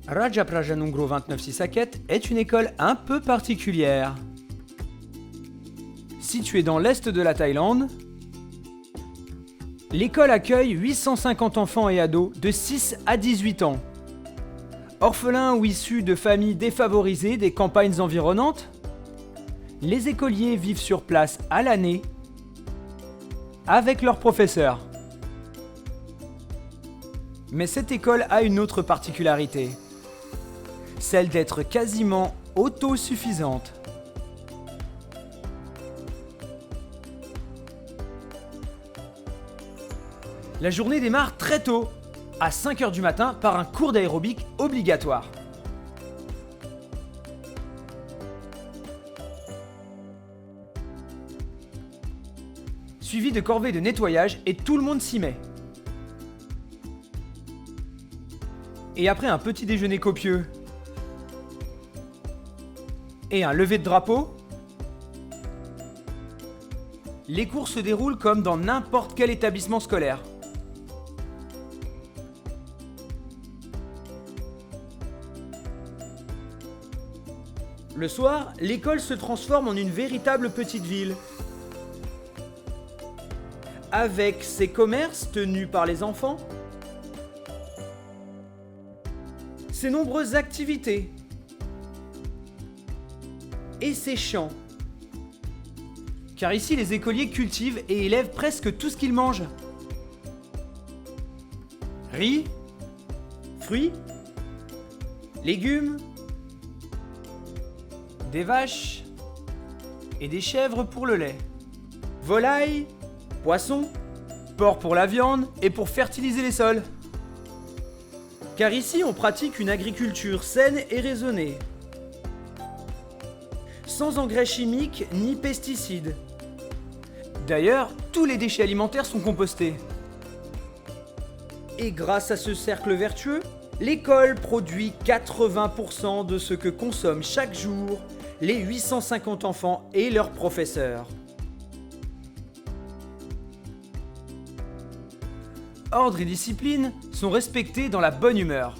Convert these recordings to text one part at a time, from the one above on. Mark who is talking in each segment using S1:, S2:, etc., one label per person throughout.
S1: Rajaprajanungro 29 Saket est une école un peu particulière. Située dans l'est de la Thaïlande, l'école accueille 850 enfants et ados de 6 à 18 ans. Orphelins ou issus de familles défavorisées des campagnes environnantes, les écoliers vivent sur place à l'année avec leurs professeurs. Mais cette école a une autre particularité, celle d'être quasiment autosuffisante. La journée démarre très tôt, à 5h du matin, par un cours d'aérobic obligatoire. Suivi de corvées de nettoyage et tout le monde s'y met. Et après un petit déjeuner copieux et un lever de drapeau, les cours se déroulent comme dans n'importe quel établissement scolaire. Le soir, l'école se transforme en une véritable petite ville. Avec ses commerces tenus par les enfants, ses nombreuses activités et ses champs. Car ici, les écoliers cultivent et élèvent presque tout ce qu'ils mangent. Riz, fruits, légumes, des vaches et des chèvres pour le lait, volailles, poissons, porc pour la viande et pour fertiliser les sols. Car ici, on pratique une agriculture saine et raisonnée, sans engrais chimiques ni pesticides. D'ailleurs, tous les déchets alimentaires sont compostés. Et grâce à ce cercle vertueux, l'école produit 80% de ce que consomment chaque jour les 850 enfants et leurs professeurs. Ordre et discipline sont respectés dans la bonne humeur.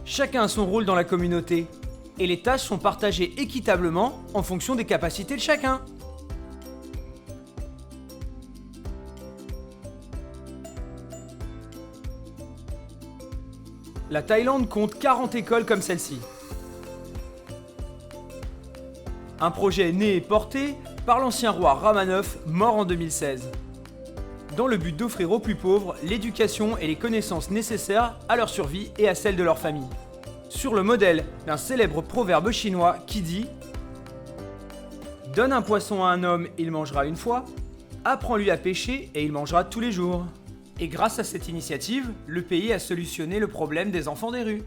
S1: Chacun a son rôle dans la communauté et les tâches sont partagées équitablement en fonction des capacités de chacun. La Thaïlande compte 40 écoles comme celle-ci. Un projet né et porté par l'ancien roi Rama IX, mort en 2016, dans le but d'offrir aux plus pauvres l'éducation et les connaissances nécessaires à leur survie et à celle de leur famille. Sur le modèle d'un célèbre proverbe chinois qui dit « Donne un poisson à un homme, il mangera une fois, apprends-lui à pêcher et il mangera tous les jours ». Et grâce à cette initiative, le pays a solutionné le problème des enfants des rues.